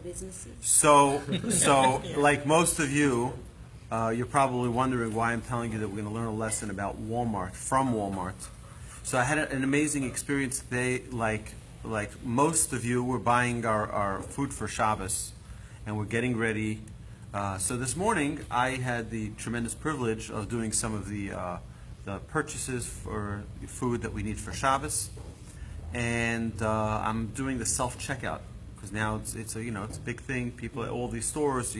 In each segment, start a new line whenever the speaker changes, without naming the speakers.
businesses.
So like most of you, you're probably wondering why I'm telling you that we're going to learn a lesson about Walmart, from Walmart. So I had an amazing experience today. Like most of you, we're buying our food for Shabbos, and we're getting ready. So this morning, I had the tremendous privilege of doing some of the purchases for food that we need for Shabbos, and I'm doing the self-checkout because now it's a big thing. People at all these stores,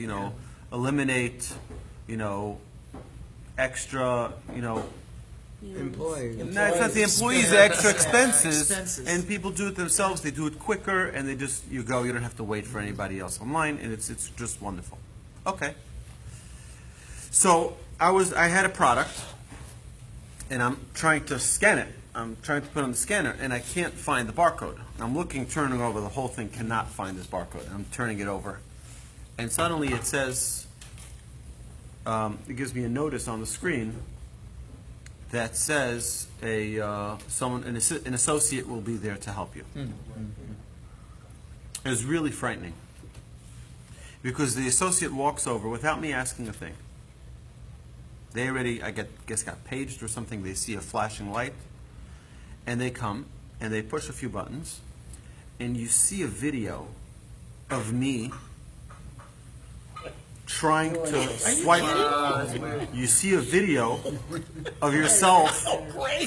eliminate extra
Employees.
No, it's not the employees, the extra expenses, and people do it themselves. They do it quicker, and you don't have to wait for anybody else online, and it's just wonderful. Okay. So I had a product, and I'm trying to scan it. I'm trying to put on the scanner, and I can't find the barcode. I'm turning over the whole thing, cannot find this barcode. I'm turning it over, and suddenly it says, it gives me a notice on the screen that says an associate will be there to help you. It was really frightening because the associate walks over without me asking a thing. They already, guess, got paged or something. They see a flashing light, and they come and they push a few buttons, and you see a video of me trying to swipe. You see a video of yourself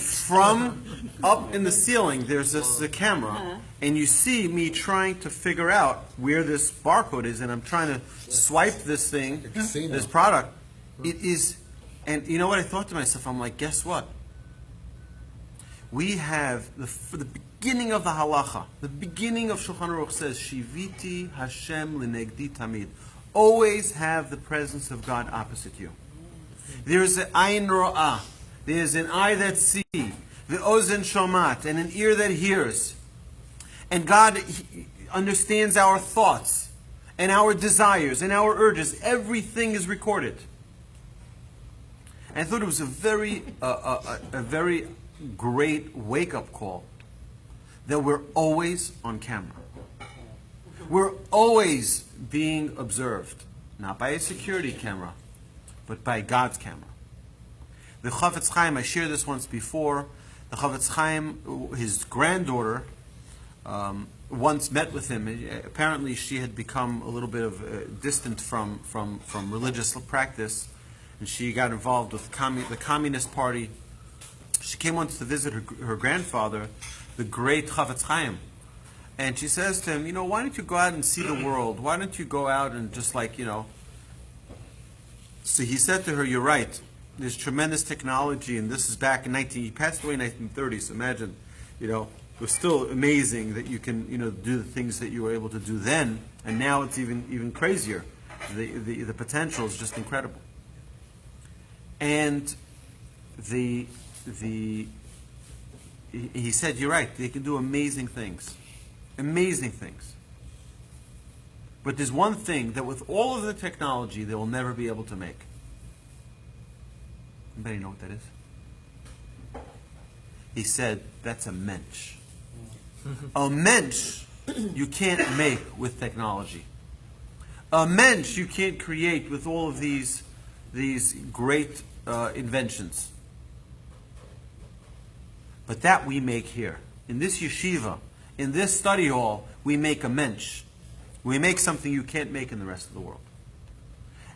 from up in the ceiling. There's a camera, and you see me trying to figure out where this barcode is, and I'm trying to swipe this thing, this product. It is, and you know what I thought to myself? I'm like, guess what? We have the beginning of the halacha, the beginning of Shulchan Aruch says, Shiviti Hashem linegdi tamid. Always have the presence of God opposite you. There is an ayin ro'ah. There is an eye that sees, the ozen shomat, and an ear that hears. And God understands our thoughts, and our desires, and our urges. Everything is recorded. And I thought it was a very great wake-up call that we're always on camera. We're always being observed, not by a security camera, but by God's camera. The Chafetz Chaim, I shared this once before, the Chafetz Chaim, his granddaughter, once met with him. Apparently she had become a little bit of distant from religious practice, and she got involved with the Communist Party. She came once to visit her grandfather, the great Chafetz Chaim. And she says to him, why don't you go out and see the world? Why don't you go out and just So he said to her, you're right. There's tremendous technology, and this is back in he passed away in 1930, so imagine, it was still amazing that you can, do the things that you were able to do then, and now it's even crazier. The potential is just incredible. And he said, you're right, they can do amazing things. Amazing things. But there's one thing that with all of the technology they will never be able to make. Anybody know what that is? He said, that's a mensch. A mensch you can't make with technology. A mensch you can't create with all of these great inventions. But that we make here. In this yeshiva, in this study hall, we make a mensch. We make something you can't make in the rest of the world.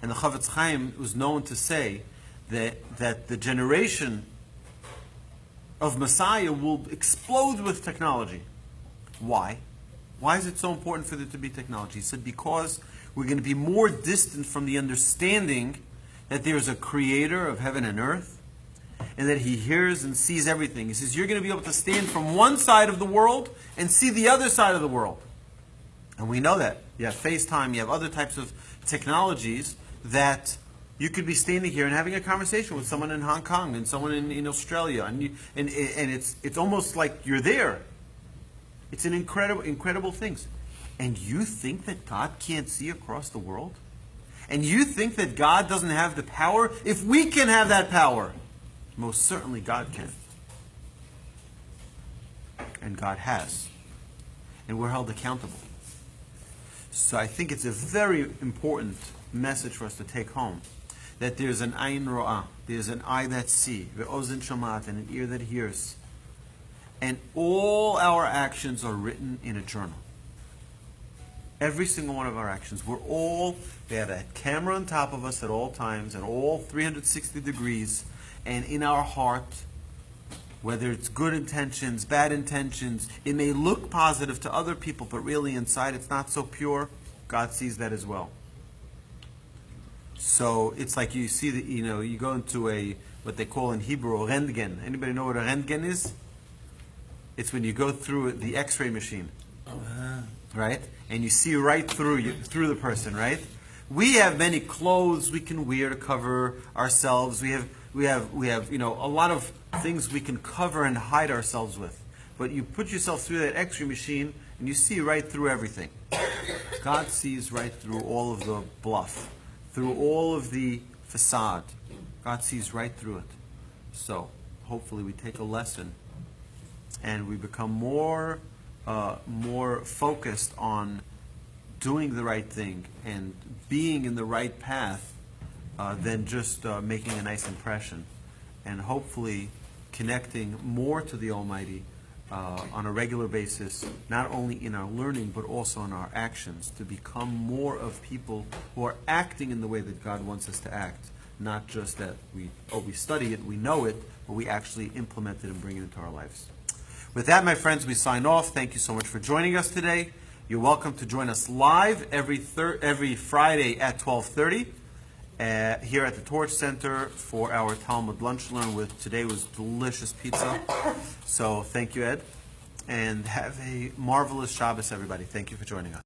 And the Chafetz Chaim was known to say that the generation of Messiah will explode with technology. Why? Why is it so important for there to be technology? He said, because we're going to be more distant from the understanding that there is a creator of heaven and earth, and that he hears and sees everything. He says, you're going to be able to stand from one side of the world and see the other side of the world. And we know that. You have FaceTime, you have other types of technologies that you could be standing here and having a conversation with someone in Hong Kong and someone in Australia. And it's almost like you're there. It's an incredible things. And you think that God can't see across the world? And you think that God doesn't have the power? If we can have that power, most certainly God can. And God has. And we're held accountable. So I think it's a very important message for us to take home, that there's an ayin ro'ah, there's an eye that sees, ve'ozen shomat, and an ear that hears. And all our actions are written in a journal. Every single one of our actions. They have a camera on top of us at all times, at all 360 degrees, and in our heart, whether it's good intentions, bad intentions, it may look positive to other people, but really inside it's not so pure. God sees that as well. So it's like you see that, you go into what they call in Hebrew, a rentgen. Anybody know what a rentgen is? It's when you go through the X-ray machine, right? And you see right through the person, right? We have many clothes we can wear to cover ourselves. We have a lot of things we can cover and hide ourselves with. But you put yourself through that X-ray machine and you see right through everything. God sees right through all of the bluff, through all of the facade. God sees right through it. So hopefully we take a lesson and we become more focused on doing the right thing and being in the right path than just making a nice impression, and hopefully connecting more to the Almighty on a regular basis, not only in our learning but also in our actions, to become more of people who are acting in the way that God wants us to act, not just that we study it, we know it, but we actually implement it and bring it into our lives. With that, my friends, we sign off. Thank you so much for joining us today. You're welcome to join us live every Friday at 12:30 here at the Torch Center for our Talmud lunch learn. Today was delicious pizza. So thank you, Ed. And have a marvelous Shabbos, everybody. Thank you for joining us.